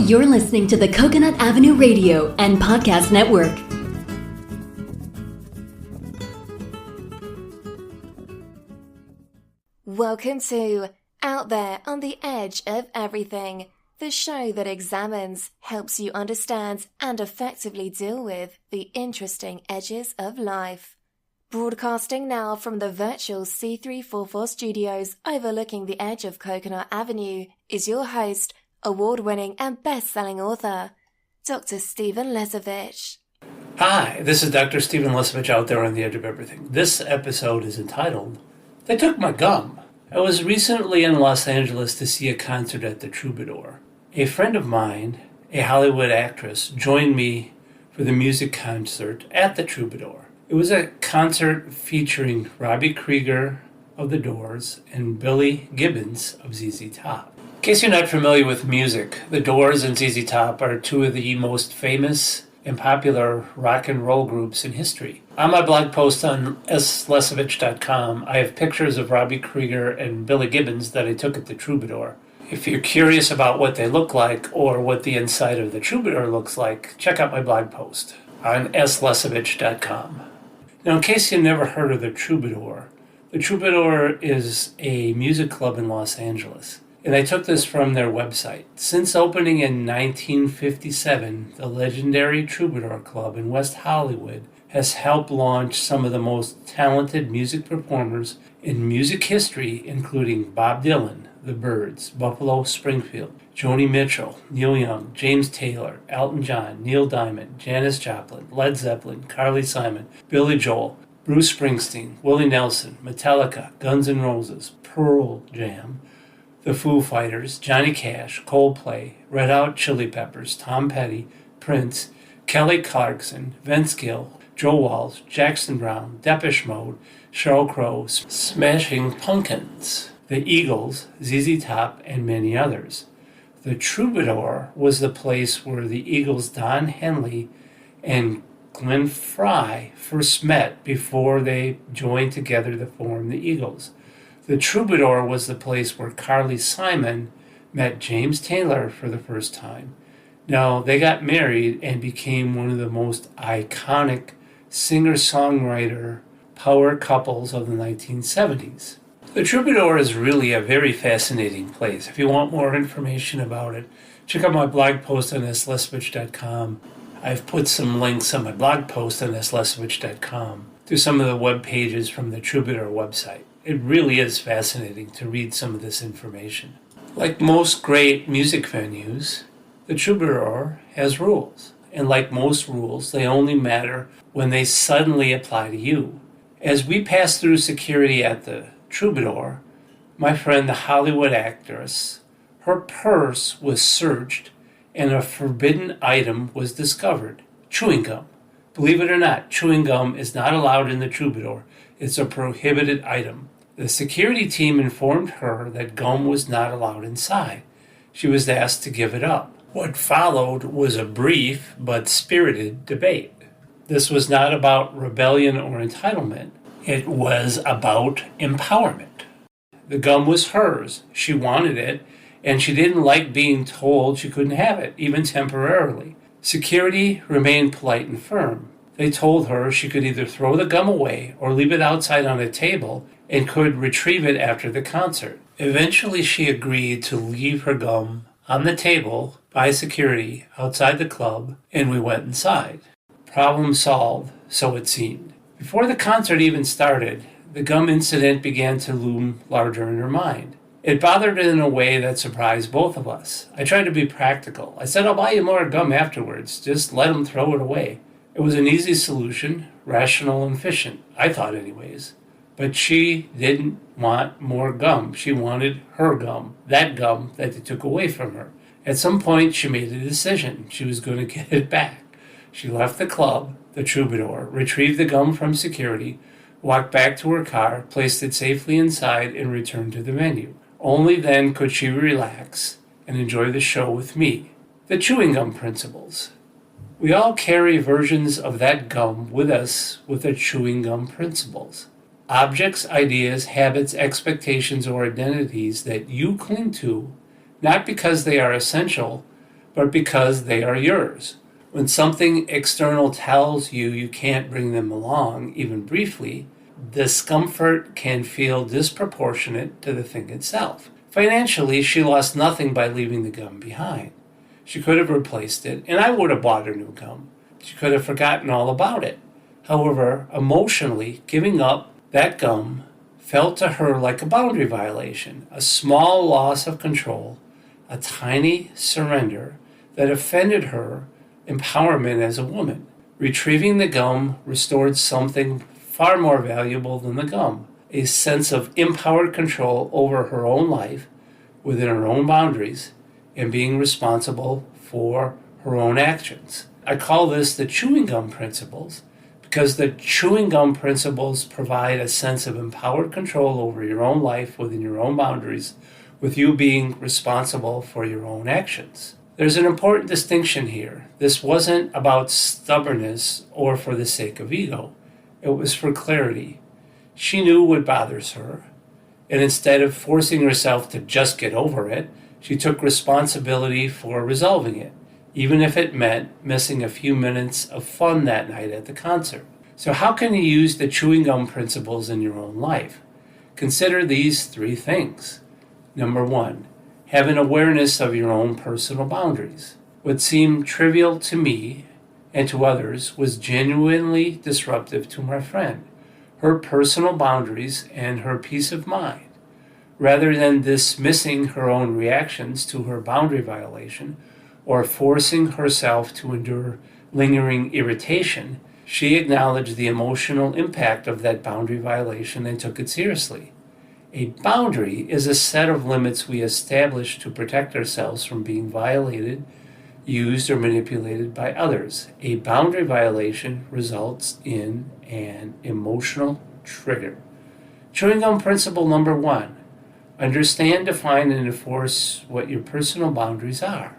You're listening to the Coconut Avenue Radio and Podcast Network. Welcome to Out There on the Edge of Everything, the show that examines, helps you understand, and effectively deal with the interesting edges of life. Broadcasting now from the virtual C344 studios overlooking the edge of Coconut Avenue is your host, award-winning and best-selling author, Dr. Stephen Lesovich. Hi, this is Dr. Stephen Lesovich out there on the edge of everything. This episode is entitled, They Took My Gum. I was recently in Los Angeles to see a concert at the Troubadour. A friend of mine, a Hollywood actress, joined me for the music concert at the Troubadour. It was a concert featuring Robbie Krieger of The Doors and Billy Gibbons of ZZ Top. In case you're not familiar with music, The Doors and ZZ Top are two of the most famous and popular rock and roll groups in history. On my blog post on slesovich.com, I have pictures of Robbie Krieger and Billy Gibbons that I took at the Troubadour. If you're curious about what they look like or what the inside of the Troubadour looks like, check out my blog post on slesovich.com. Now, in case you've never heard of the Troubadour is a music club in Los Angeles. And I took this from their website. Since opening in 1957, the legendary Troubadour Club in West Hollywood has helped launch some of the most talented music performers in music history, including Bob Dylan, The Byrds, Buffalo Springfield, Joni Mitchell, Neil Young, James Taylor, Elton John, Neil Diamond, Janis Joplin, Led Zeppelin, Carly Simon, Billy Joel, Bruce Springsteen, Willie Nelson, Metallica, Guns N' Roses, Pearl Jam, The Foo Fighters, Johnny Cash, Coldplay, Red Hot Chili Peppers, Tom Petty, Prince, Kelly Clarkson, Vince Gill, Joe Walsh, Jackson Browne, Depeche Mode, Sheryl Crow, Smashing Pumpkins, The Eagles, ZZ Top, and many others. The Troubadour was the place where the Eagles' Don Henley and Glenn Frey first met before they joined together to form the Eagles. The Troubadour was the place where Carly Simon met James Taylor for the first time. Now, they got married and became one of the most iconic singer-songwriter power couples of the 1970s. The Troubadour is really a very fascinating place. If you want more information about it, check out my blog post on slesovich.com. I've put some links on my blog post on slesovich.com to some of the web pages from the Troubadour website. It really is fascinating to read some of this information. Like most great music venues, the Troubadour has rules. And like most rules, they only matter when they suddenly apply to you. As we passed through security at the Troubadour, my friend, the Hollywood actress, her purse was searched and a forbidden item was discovered, chewing gum. Believe it or not, chewing gum is not allowed in the Troubadour. It's a prohibited item. The security team informed her that gum was not allowed inside. She was asked to give it up. What followed was a brief but spirited debate. This was not about rebellion or entitlement. It was about empowerment. The gum was hers. She wanted it, and she didn't like being told she couldn't have it, even temporarily. Security remained polite and firm. They told her she could either throw the gum away or leave it outside on a table and could retrieve it after the concert. Eventually, she agreed to leave her gum on the table by security outside the club, and we went inside. Problem solved, so it seemed. Before the concert even started, the gum incident began to loom larger in her mind. It bothered her in a way that surprised both of us. I tried to be practical. I said, I'll buy you more gum afterwards. Just let them throw it away. It was an easy solution, rational and efficient, I thought anyways. But she didn't want more gum. She wanted her gum, that gum that they took away from her. At some point, she made a decision. She was going to get it back. She left the club, the Troubadour, retrieved the gum from security, walked back to her car, placed it safely inside, and returned to the venue. Only then could she relax and enjoy the show with me. The chewing gum principles. We all carry versions of that gum with us with the chewing gum principles. Objects, ideas, habits, expectations, or identities that you cling to, not because they are essential, but because they are yours. When something external tells you you can't bring them along, even briefly, discomfort can feel disproportionate to the thing itself. Financially, she lost nothing by leaving the gum behind. She could have replaced it, and I would have bought her new gum. She could have forgotten all about it. However, emotionally, giving up that gum felt to her like a boundary violation, a small loss of control, a tiny surrender that offended her empowerment as a woman. Retrieving the gum restored something far more valuable than the gum, a sense of empowered control over her own life within her own boundaries and being responsible for her own actions. I call this the chewing gum principles because the chewing gum principles provide a sense of empowered control over your own life within your own boundaries, with you being responsible for your own actions. There's an important distinction here. This wasn't about stubbornness or for the sake of ego. It was for clarity. She knew what bothers her, and instead of forcing herself to just get over it, she took responsibility for resolving it, even if it meant missing a few minutes of fun that night at the concert. So how can you use the chewing gum principles in your own life? Consider these 3 things. Number 1, have an awareness of your own personal boundaries. What seemed trivial to me and to others was genuinely disruptive to my friend, her personal boundaries and her peace of mind. Rather than dismissing her own reactions to her boundary violation or forcing herself to endure lingering irritation, she acknowledged the emotional impact of that boundary violation and took it seriously. A boundary is a set of limits we establish to protect ourselves from being violated, used, or manipulated by others. A boundary violation results in an emotional trigger. Chewing gum principle number 1. Understand, define, and enforce what your personal boundaries are.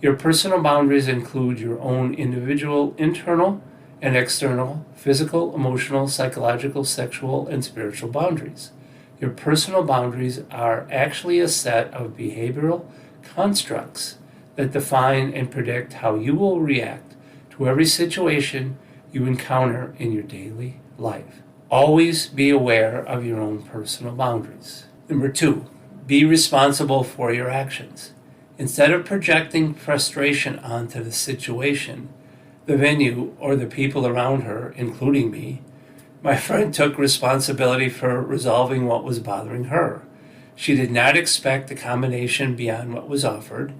Your personal boundaries include your own individual internal and external, physical, emotional, psychological, sexual, and spiritual boundaries. Your personal boundaries are actually a set of behavioral constructs that define and predict how you will react to every situation you encounter in your daily life. Always be aware of your own personal boundaries. Number 2, be responsible for your actions. Instead of projecting frustration onto the situation, the venue, or the people around her, including me, my friend took responsibility for resolving what was bothering her. She did not expect accommodation beyond what was offered.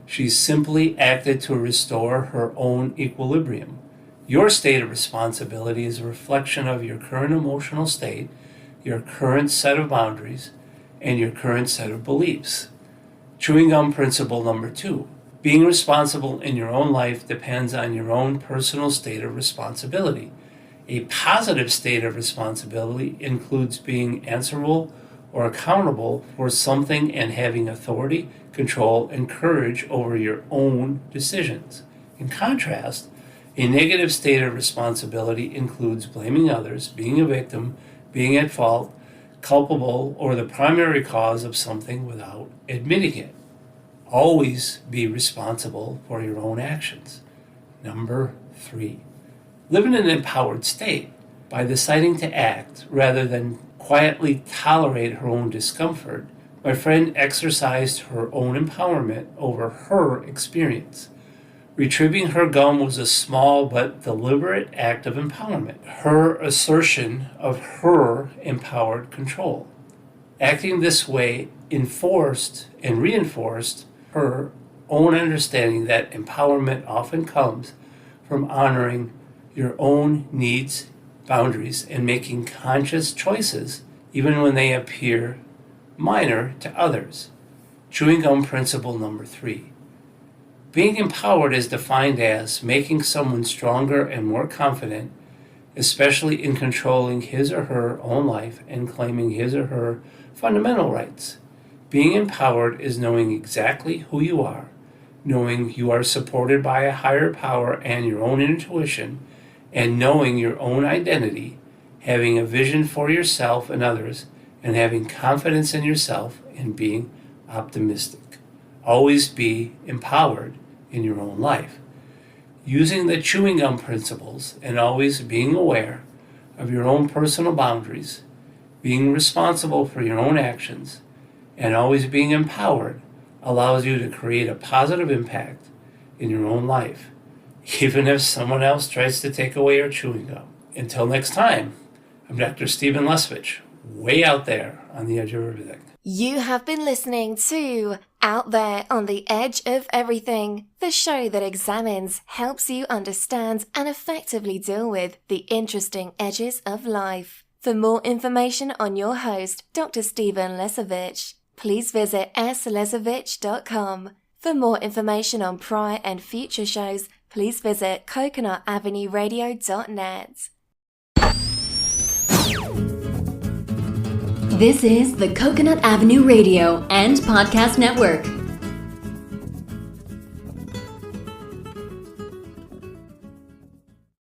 She simply acted to restore her own equilibrium. Your state of responsibility is a reflection of your current emotional state, your current set of boundaries, and your current set of beliefs. Chewing gum principle number 2. Being responsible in your own life depends on your own personal state of responsibility. A positive state of responsibility includes being answerable or accountable for something and having authority, control, and courage over your own decisions. In contrast, a negative state of responsibility includes blaming others, being a victim, being at fault, culpable, or the primary cause of something without admitting it. Always be responsible for your own actions. Number 3. Live in an empowered state. By deciding to act rather than quietly tolerate her own discomfort, my friend exercised her own empowerment over her experience. Retrieving her gum was a small but deliberate act of empowerment, her assertion of her empowered control. Acting this way enforced and reinforced her own understanding that empowerment often comes from honoring your own needs, boundaries, and making conscious choices even when they appear minor to others. Chewing gum principle number 3. Being empowered is defined as making someone stronger and more confident, especially in controlling his or her own life and claiming his or her fundamental rights. Being empowered is knowing exactly who you are, knowing you are supported by a higher power and your own intuition, and knowing your own identity, having a vision for yourself and others, and having confidence in yourself and being optimistic. Always be empowered in your own life. Using the chewing gum principles and always being aware of your own personal boundaries, being responsible for your own actions, and always being empowered allows you to create a positive impact in your own life, even if someone else tries to take away your chewing gum. Until next time, I'm Dr. Stephen Lesavich, way out there on the edge of everything. You have been listening to Out There on the Edge of Everything, the show that examines, helps you understand, and effectively deal with the interesting edges of life. For more information on your host, Dr. Stephen Lesavich, please visit slesavich.com. For more information on prior and future shows, please visit coconutavenueradio.net. This is the Coconut Avenue Radio and Podcast Network.